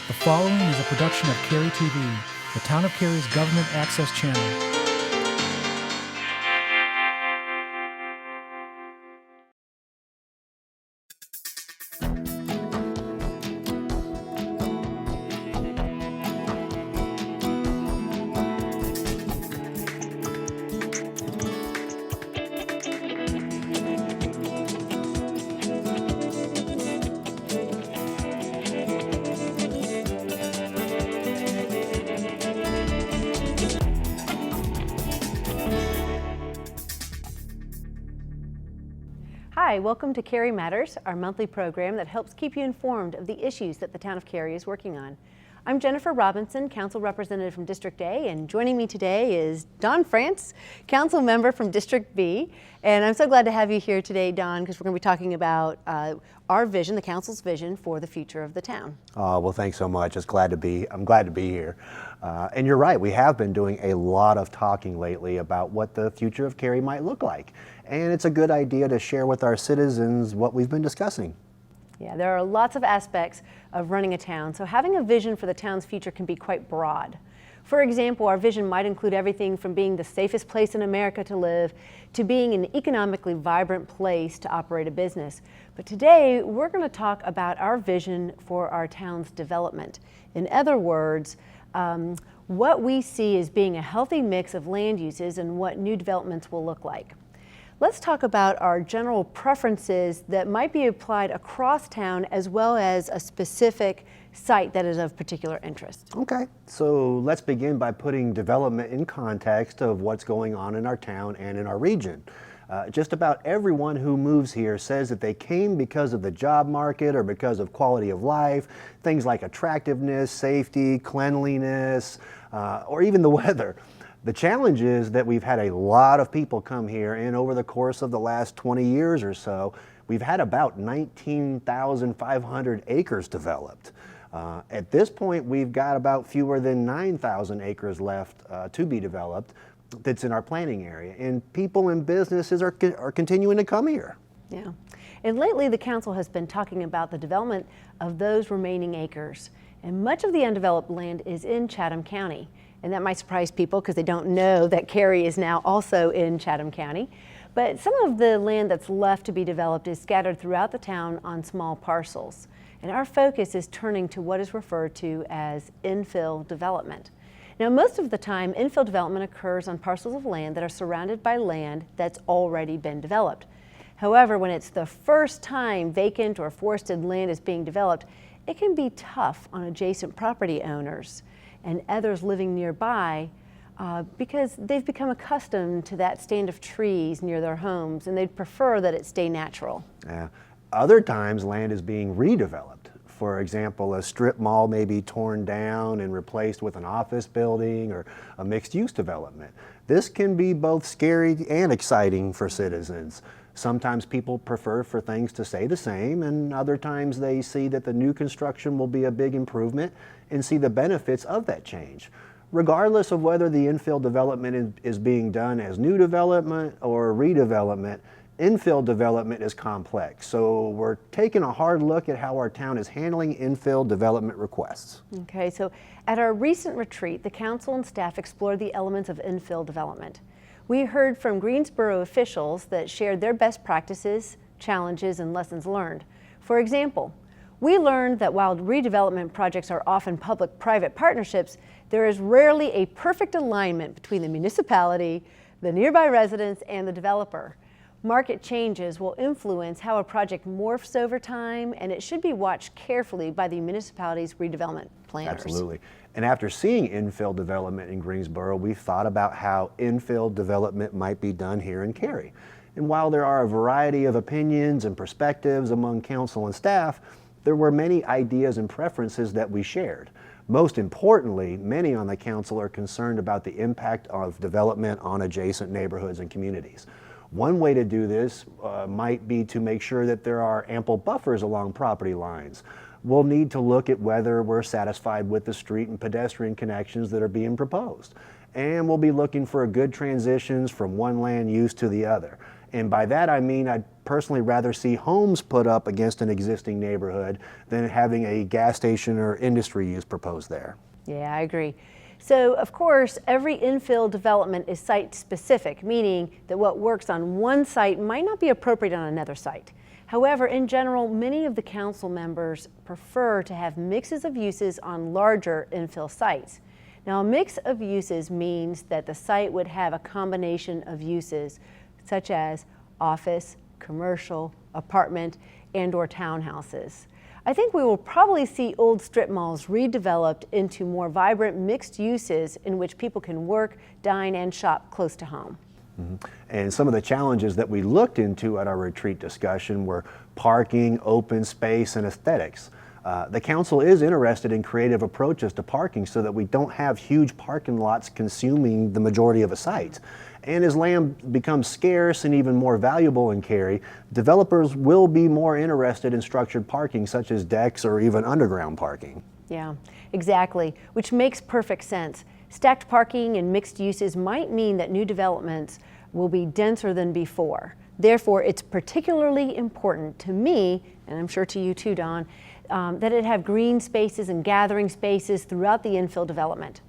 The following is a production of Cary TV, the Town of Cary's government access channel. Hi, welcome to Cary Matters, our monthly program that helps keep you informed of the issues that the Town of Cary is working on. I'm Jennifer Robinson, Council Representative from District A, and joining me today is Don Frantz, Council Member from District B. And I'm so glad to have you here today, Don, because we're going to be talking about our vision, the Council's vision for the future of the town. Well, thanks so much. I'm glad to be here. And you're right, we have been doing a lot of talking lately about what the future of Cary might look like. And it's a good idea to share with our citizens what we've been discussing. Yeah, there are lots of aspects of running a town, so having a vision for the town's future can be quite broad. For example, our vision might include everything from being the safest place in America to live to being an economically vibrant place to operate a business. But today, we're going to talk about our vision for our town's development. In other words, what we see as being a healthy mix of land uses and what new developments will look like. Let's talk about our general preferences that might be applied across town as well as a specific site that is of particular interest. Okay, so let's begin by putting development in context of what's going on in our town and in our region. Just about everyone who moves here says that they came because of the job market or because of quality of life, things like attractiveness, safety, cleanliness, or even the weather. The challenge is that we've had a lot of people come here, and over the course of the last 20 years or so, we've had about 19,500 acres developed. At this point, we've got about fewer than 9,000 acres left to be developed that's in our planning area, and people and businesses are continuing to come here. Yeah, and lately the council has been talking about the development of those remaining acres, and much of the undeveloped land is in Chatham County. And that might surprise people because they don't know that Cary is now also in Chatham County. But some of the land that's left to be developed is scattered throughout the town on small parcels. And our focus is turning to what is referred to as infill development. Now, most of the time, infill development occurs on parcels of land that are surrounded by land that's already been developed. However, when it's the first time vacant or forested land is being developed, it can be tough on adjacent property owners and others living nearby because they've become accustomed to that stand of trees near their homes and they'd prefer that it stay natural. Yeah. Other times land is being redeveloped. For example, a strip mall may be torn down and replaced with an office building or a mixed-use development. This can be both scary and exciting for citizens. Sometimes people prefer for things to stay the same, and other times they see that the new construction will be a big improvement and see the benefits of that change. Regardless of whether the infill development is being done as new development or redevelopment, infill development is complex. So we're taking a hard look at how our town is handling infill development requests. Okay, so at our recent retreat, the council and staff explored the elements of infill development. We heard from Greensboro officials that shared their best practices, challenges, and lessons learned. For example, we learned that while redevelopment projects are often public-private partnerships, there is rarely a perfect alignment between the municipality, the nearby residents, and the developer. Market changes will influence how a project morphs over time, and it should be watched carefully by the municipality's redevelopment planners. Absolutely. And after seeing infill development in Greensboro, we thought about how infill development might be done here in Cary. And while there are a variety of opinions and perspectives among council and staff, there were many ideas and preferences that we shared. Most importantly, many on the council are concerned about the impact of development on adjacent neighborhoods and communities. One way to do this might be to make sure that there are ample buffers along property lines. We'll need to look at whether we're satisfied with the street and pedestrian connections that are being proposed. And we'll be looking for good transitions from one land use to the other. And by that I mean I'd personally rather see homes put up against an existing neighborhood than having a gas station or industry use proposed there. Yeah, I agree. So, of course, every infill development is site-specific, meaning that what works on one site might not be appropriate on another site. However, in general, many of the council members prefer to have mixes of uses on larger infill sites. Now, a mix of uses means that the site would have a combination of uses such as office, commercial, apartment, and/or townhouses. I think we will probably see old strip malls redeveloped into more vibrant mixed uses in which people can work, dine, and shop close to home. And some of the challenges that we looked into at our retreat discussion were parking, open space, and aesthetics. The council is interested in creative approaches to parking so that we don't have huge parking lots consuming the majority of a site. And as land becomes scarce and even more valuable in Cary, developers will be more interested in structured parking such as decks or even underground parking. Yeah, exactly, which makes perfect sense. Stacked parking and mixed uses might mean that new developments will be denser than before. Therefore, it's particularly important to me, and I'm sure to you too, Don, that it have green spaces and gathering spaces throughout the infill development.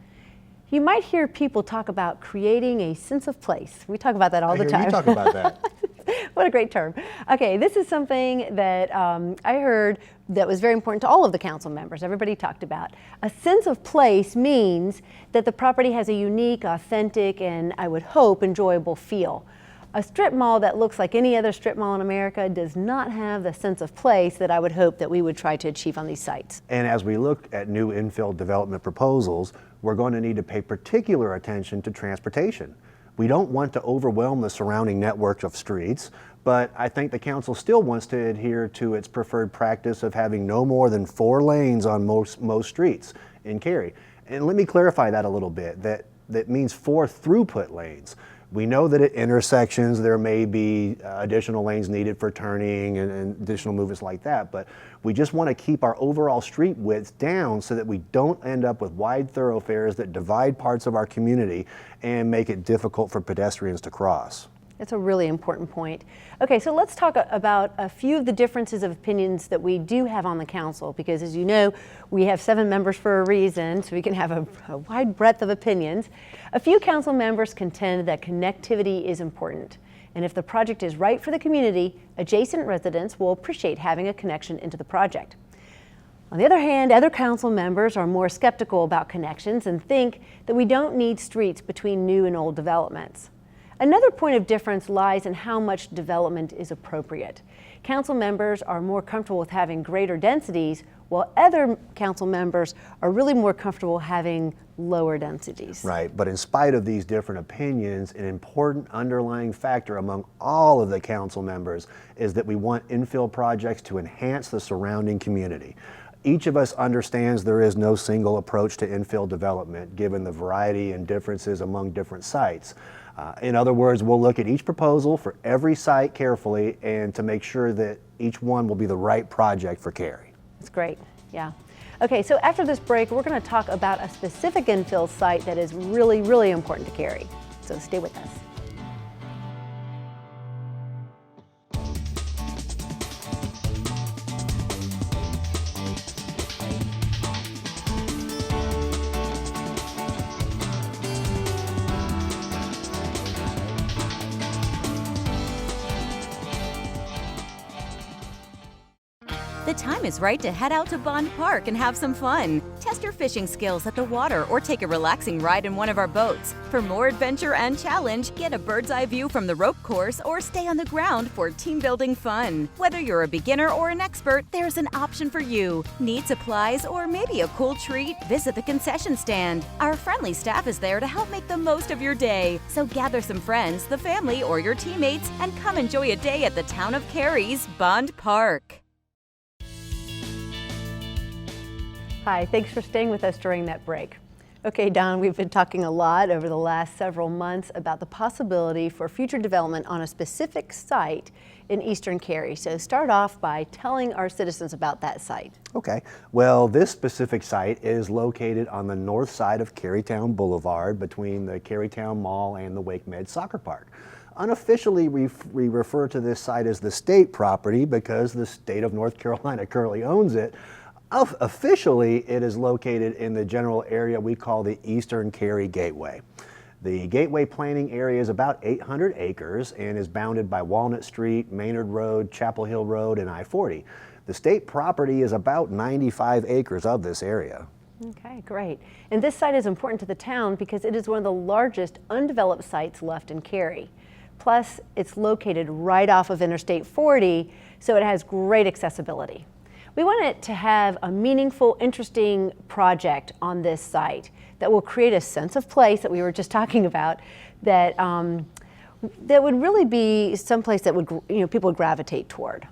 You might hear people talk about creating a sense of place. We talk about that all the time. You talk about that. What a great term. Okay, this is something that I heard that was very important to all of the council members. Everybody talked about. A sense of place means that the property has a unique, authentic, and I would hope enjoyable feel. A strip mall that looks like any other strip mall in America does not have the sense of place that I would hope that we would try to achieve on these sites. And as we look at new infill development proposals, we're going to need to pay particular attention to transportation. We don't want to overwhelm the surrounding network of streets, but I think the council still wants to adhere to its preferred practice of having no more than 4 lanes on most streets in Cary. And let me clarify that a little bit. That means 4 throughput lanes. We know that at intersections there may be additional lanes needed for turning and additional movements like that, but we just want to keep our overall street width down so that we don't end up with wide thoroughfares that divide parts of our community and make it difficult for pedestrians to cross. That's a really important point. Okay, so let's talk about a few of the differences of opinions that we do have on the council, because as you know, we have 7 members for a reason, so we can have a wide breadth of opinions. A few council members contend that connectivity is important, and if the project is right for the community, adjacent residents will appreciate having a connection into the project. On the other hand, other council members are more skeptical about connections and think that we don't need streets between new and old developments. Another point of difference lies in how much development is appropriate. Council members are more comfortable with having greater densities, while other council members are really more comfortable having lower densities. Right, but in spite of these different opinions, an important underlying factor among all of the council members is that we want infill projects to enhance the surrounding community. Each of us understands there is no single approach to infill development, given the variety and differences among different sites. In other words, we'll look at each proposal for every site carefully and to make sure that each one will be the right project for Cary. That's great, yeah. Okay, so after this break, we're going to talk about a specific infill site that is really, really important to Cary. So stay with us. The time is right to head out to Bond Park and have some fun. Test your fishing skills at the water or take a relaxing ride in one of our boats. For more adventure and challenge, get a bird's eye view from the rope course or stay on the ground for team building fun. Whether you're a beginner or an expert, there's an option for you. Need supplies or maybe a cool treat? Visit the concession stand. Our friendly staff is there to help make the most of your day. So gather some friends, the family, or your teammates and come enjoy a day at the Town of Cary's Bond Park. Hi, thanks for staying with us during that break. Okay, Don, we've been talking a lot over the last several months about the possibility for future development on a specific site in Eastern Cary. So start off by telling our citizens about that site. Okay, well, this specific site is located on the north side of Carytown Boulevard between the Carytown Mall and the Wake Med Soccer Park. Unofficially, we refer to this site as the state property because the state of North Carolina currently owns it. Officially, it is located in the general area we call the Eastern Cary Gateway. The Gateway planning area is about 800 acres and is bounded by Walnut Street, Maynard Road, Chapel Hill Road, and I-40. The state property is about 95 acres of this area. Okay, great. And this site is important to the town because it is one of the largest undeveloped sites left in Cary. Plus, it's located right off of Interstate 40, so it has great accessibility. We want it to have a meaningful, interesting project on this site that will create a sense of place that we were just talking about, that that would really be someplace that would, people would gravitate toward.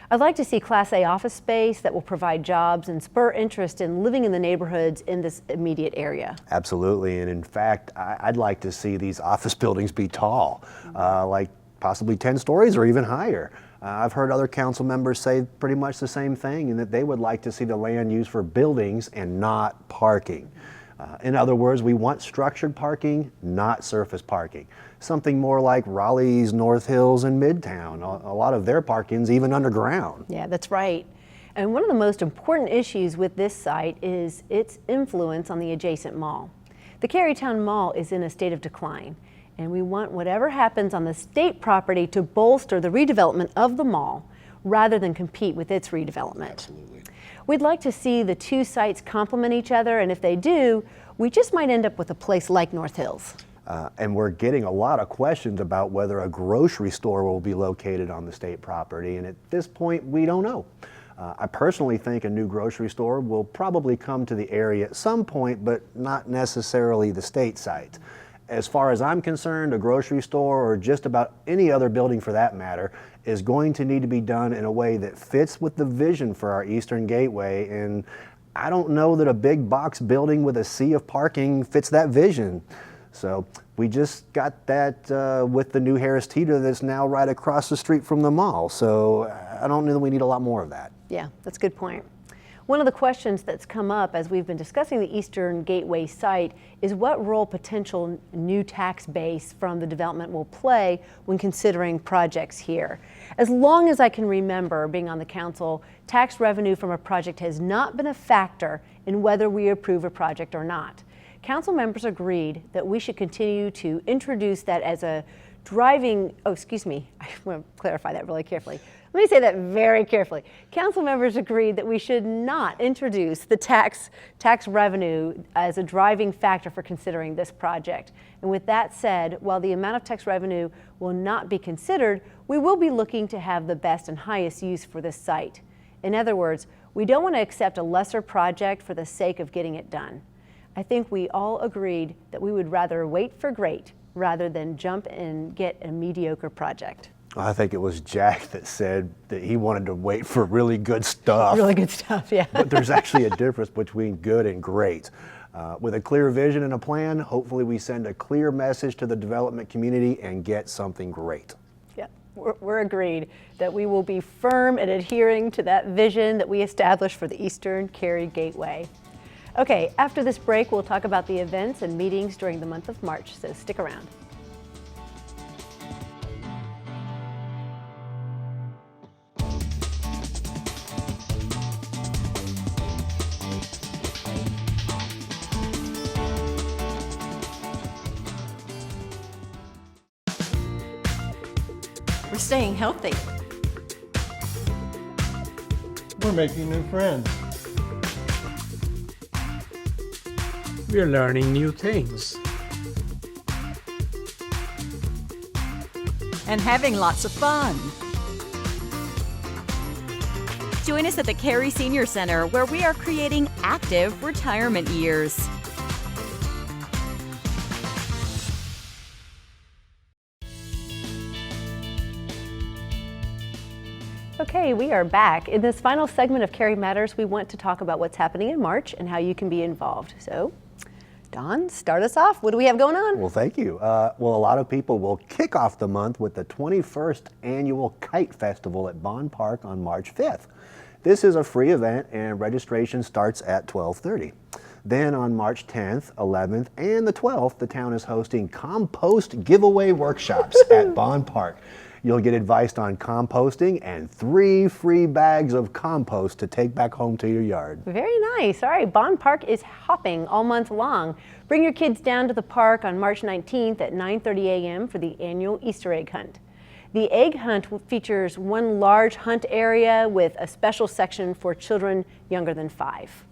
I'd like to see Class A office space that will provide jobs and spur interest in living in the neighborhoods in this immediate area. Absolutely, and in fact, I'd like to see these office buildings be tall, like possibly 10 stories or even higher. I've heard other council members say pretty much the same thing, and that they would like to see the land used for buildings and not parking. In other words, we want structured parking, not surface parking. Something more like Raleigh's, North Hills, and Midtown. A lot of their parking's even underground. Yeah, that's right. And one of the most important issues with this site is its influence on the adjacent mall. The Carytown Mall is in a state of decline, and we want whatever happens on the state property to bolster the redevelopment of the mall rather than compete with its redevelopment. Absolutely. We'd like to see the two sites complement each other, and if they do, we just might end up with a place like North Hills. And we're getting a lot of questions about whether a grocery store will be located on the state property, and at this point, we don't know. I personally think a new grocery store will probably come to the area at some point, but not necessarily the state site. As far as I'm concerned, a grocery store, or just about any other building for that matter, is going to need to be done in a way that fits with the vision for our Eastern Gateway, and I don't know that a big box building with a sea of parking fits that vision. So we just got that with the new Harris Teeter that's now right across the street from the mall. So I don't know that we need a lot more of that. Yeah, that's a good point. One of the questions that's come up as we've been discussing the Eastern Gateway site is what role potential new tax base from the development will play when considering projects here. As long as I can remember being on the council, tax revenue from a project has not been a factor in whether we approve a project or not. Council members agreed that we should continue to introduce that as a driving, I want to clarify that really carefully. Let me say that very carefully. Council members agreed that we should not introduce the tax revenue as a driving factor for considering this project. And with that said, while the amount of tax revenue will not be considered, we will be looking to have the best and highest use for this site. In other words, we don't want to accept a lesser project for the sake of getting it done. I think we all agreed that we would rather wait for great rather than jump and get a mediocre project. I think it was Jack that said that he wanted to wait for really good stuff. Really good stuff, yeah. But there's actually a difference between good and great. With a clear vision and a plan, hopefully we send a clear message to the development community and get something great. Yeah, we're agreed that we will be firm in adhering to that vision that we established for the Eastern Cary Gateway. Okay, after this break, we'll talk about the events and meetings during the month of March, so stick around. We're staying healthy. We're making new friends. We're learning new things. And having lots of fun. Join us at the Cary Senior Center, where we are creating active retirement years. Okay, we are back. In this final segment of Cary Matters, we want to talk about what's happening in March and how you can be involved. So, Don, start us off. What do we have going on? Well, thank you. Well, a lot of people will kick off the month with the 21st Annual Kite Festival at Bond Park on March 5th. This is a free event and registration starts at 12:30. Then on March 10th, 11th, and the 12th, the town is hosting compost giveaway workshops at Bond Park. You'll get advice on composting and 3 free bags of compost to take back home to your yard. Very nice. All right, Bond Park is hopping all month long. Bring your kids down to the park on March 19th at 9:30 a.m. for the annual Easter egg hunt. The egg hunt features one large hunt area with a special section for children younger than 5.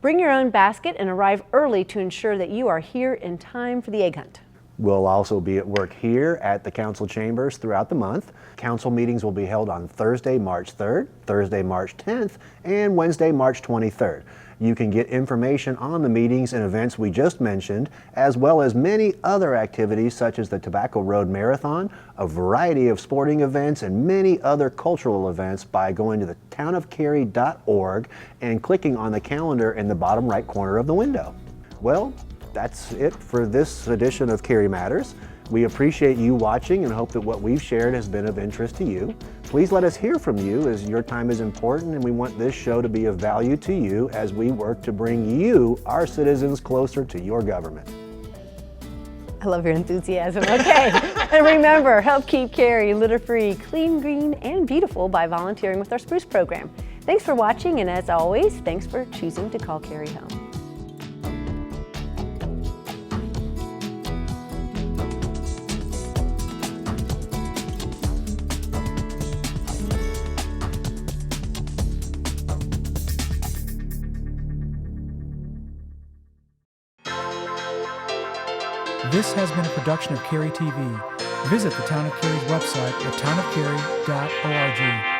Bring your own basket and arrive early to ensure that you are here in time for the egg hunt. We'll also be at work here at the council chambers throughout the month. Council meetings will be held on Thursday, March 3rd, Thursday, March 10th, and Wednesday, March 23rd. You can get information on the meetings and events we just mentioned, as well as many other activities such as the Tobacco Road Marathon, a variety of sporting events, and many other cultural events by going to the townofcary.org and clicking on the calendar in the bottom right corner of the window. Well, that's it for this edition of Cary Matters. We appreciate you watching and hope that what we've shared has been of interest to you. Please let us hear from you, as your time is important and we want this show to be of value to you as we work to bring you, our citizens, closer to your government. I love your enthusiasm. Okay, and remember, help keep Cary litter-free, clean, green, and beautiful by volunteering with our Spruce program. Thanks for watching, and as always, thanks for choosing to call Cary home. This has been a production of Cary TV. Visit the Town of Cary's website at townofcary.org.